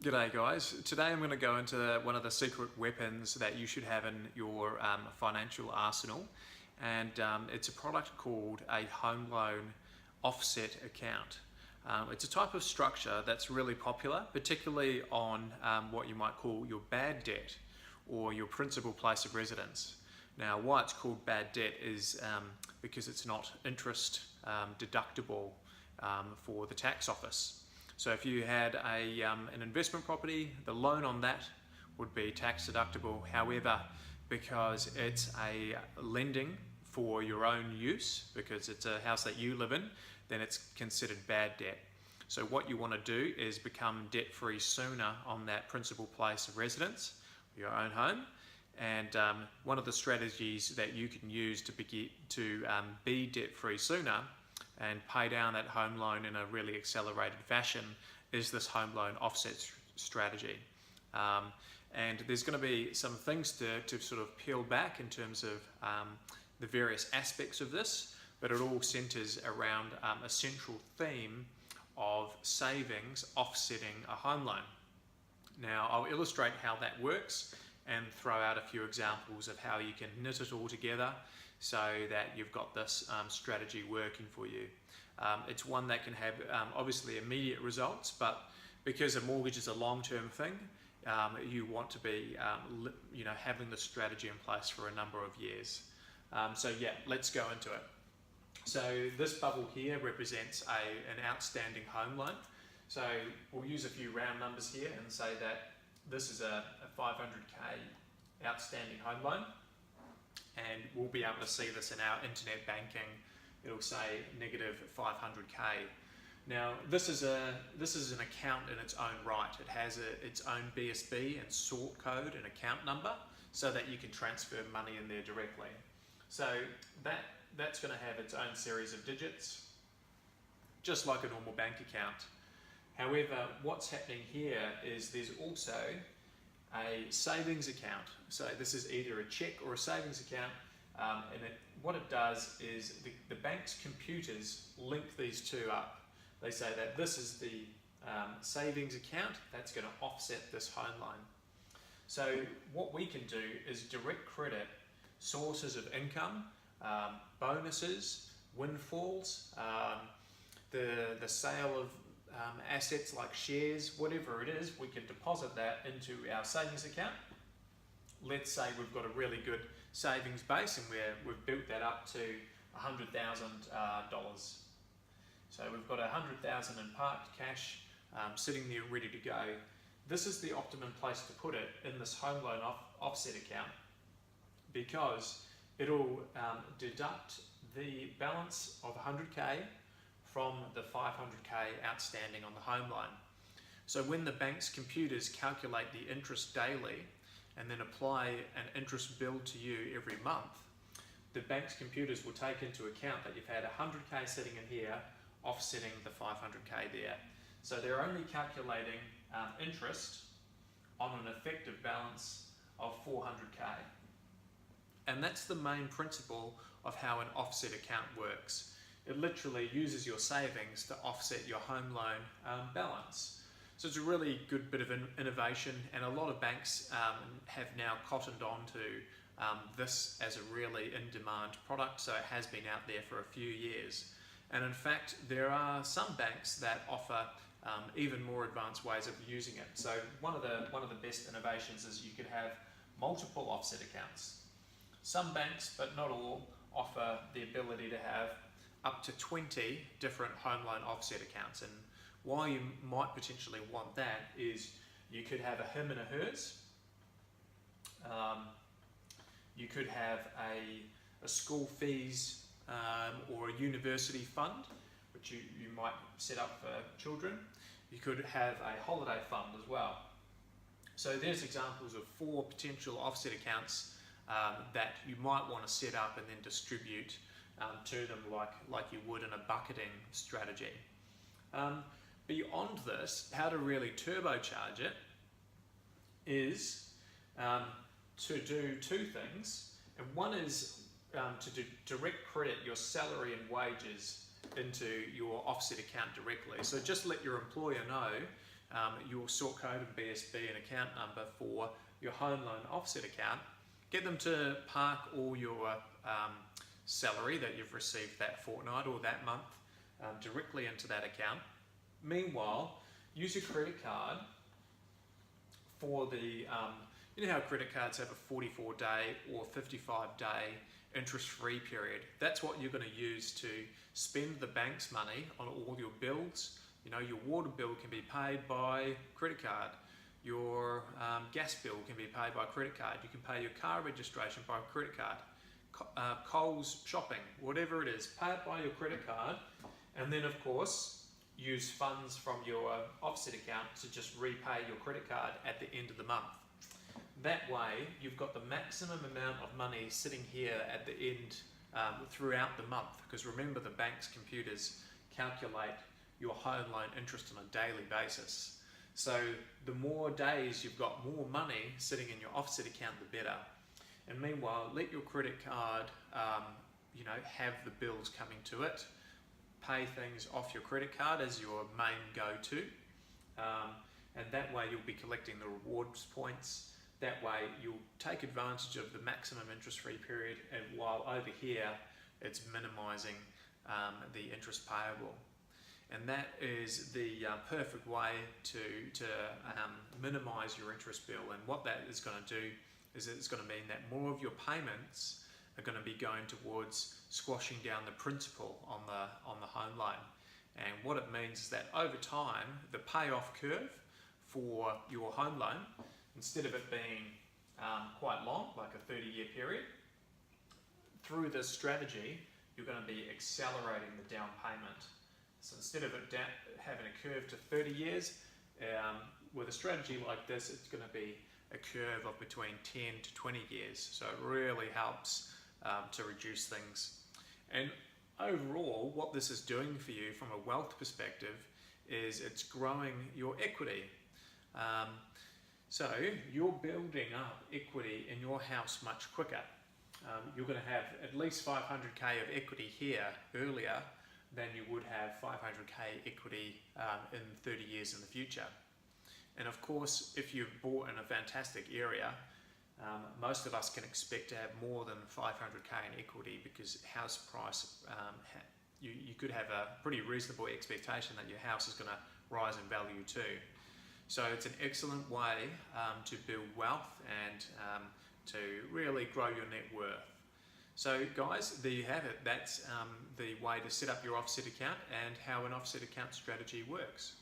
G'day guys. Today I'm going to go into one of the secret weapons that you should have in your financial arsenal, and it's a product called a home loan offset account. It's a type of structure that's really popular, particularly on what you might call your bad debt or your principal place of residence. Now, why it's called bad debt is because it's not interest deductible for the tax office. So if you had an investment property, the loan on that would be tax deductible. However, because it's a lending for your own use, because it's a house that you live in, then it's considered bad debt. So what you want to do is become debt-free sooner on that principal place of residence, your own home. And one of the strategies that you can use to be debt-free sooner and pay down that home loan in a really accelerated fashion is this home loan offset strategy. And there's going to be some things to sort of peel back in terms of the various aspects of this, but it all centers around a central theme of savings offsetting a home loan. Now, I'll illustrate how that works and throw out a few examples of how you can knit it all together so that you've got this strategy working for you. It's one that can have obviously immediate results, but because a mortgage is a long-term thing, you want to be having the strategy in place for a number of years. So yeah, let's go into it. So this bubble here represents an outstanding home loan. So we'll use a few round numbers here and say that this is a 500k outstanding home loan, and we'll be able to see this in our internet banking. It'll say negative 500k. Now this is an account in its own right. It has its own BSB and sort code and account number so that you can transfer money in there directly. So that's going to have its own series of digits, just like a normal bank account. However, what's happening here is there's also a savings account. So this is either a check or a savings account, and what it does is the bank's computers link these two up. They say that this is the savings account that's going to offset this home loan. So what we can do is direct credit sources of income, bonuses, windfalls, the sale of assets like shares, whatever it is, we can deposit that into our savings account. Let's say we've got a really good savings base and we've built that up to $100,000. So we've got $100,000 in parked cash sitting there ready to go. This is the optimum place to put it in this home loan offset account, because it'll deduct the balance of 100k from the 500k outstanding on the home loan. So when the bank's computers calculate the interest daily and then apply an interest bill to you every month, the bank's computers will take into account that you've had 100k sitting in here offsetting the 500k there. So they're only calculating interest on an effective balance of 400k. And that's the main principle of how an offset account works. It literally uses your savings to offset your home loan balance. So it's a really good bit of innovation, and a lot of banks have now cottoned on to this as a really in-demand product, so it has been out there for a few years. And in fact, there are some banks that offer even more advanced ways of using it. So one of the best innovations is you could have multiple offset accounts. Some banks, but not all, offer the ability to have up to 20 different home loan offset accounts. And why you might potentially want that is you could have a him and a hers. You could have a school fees or a university fund, which you might set up for children. You could have a holiday fund as well. So there's examples of 4 potential offset accounts that you might want to set up and then distribute to them like you would in a bucketing strategy. Beyond this, how to really turbocharge it is to do 2 things. And one is to direct credit your salary and wages into your offset account directly. So just let your employer know your sort code and BSB and account number for your home loan offset account. Get them to park all your salary that you've received that fortnight or that month directly into that account. Meanwhile, use your credit card for the, you know how credit cards have a 44-day or 55-day interest-free period. That's what you're going to use to spend the bank's money on all your bills. You know, your water bill can be paid by credit card. Your gas bill can be paid by credit card. You can pay your car registration by credit card. Coles shopping, whatever it is, pay it by your credit card, and then of course use funds from your offset account to just repay your credit card at the end of the month. That way you've got the maximum amount of money sitting here at the end throughout the month, because remember, the bank's computers calculate your home loan interest on a daily basis. So the more days you've got more money sitting in your offset account, the better. And meanwhile, let your credit card, you know, have the bills coming to it. Pay things off your credit card as your main go-to, and that way you'll be collecting the rewards points. That way you'll take advantage of the maximum interest-free period, and while over here it's minimising the interest payable. And that is the perfect way to minimise your interest bill. And what that is going to do is it's going to mean that more of your payments are going to be going towards squashing down the principal on the home loan. And what it means is that over time, the payoff curve for your home loan, instead of it being quite long, like a 30-year period, through this strategy, you're going to be accelerating the down payment. So instead of it having a curve to 30 years, with a strategy like this, it's going to be a curve of between 10 to 20 years. So it really helps to reduce things. And overall, what this is doing for you from a wealth perspective is it's growing your equity. So you're building up equity in your house much quicker. You're going to have at least 500k of equity here earlier than you would have 500k equity in 30 years in the future. And of course, if you've bought in a fantastic area, most of us can expect to have more than 500k in equity, because house price, you could have a pretty reasonable expectation that your house is going to rise in value too. So it's an excellent way to build wealth and to really grow your net worth. So guys, there you have it. That's the way to set up your offset account and how an offset account strategy works.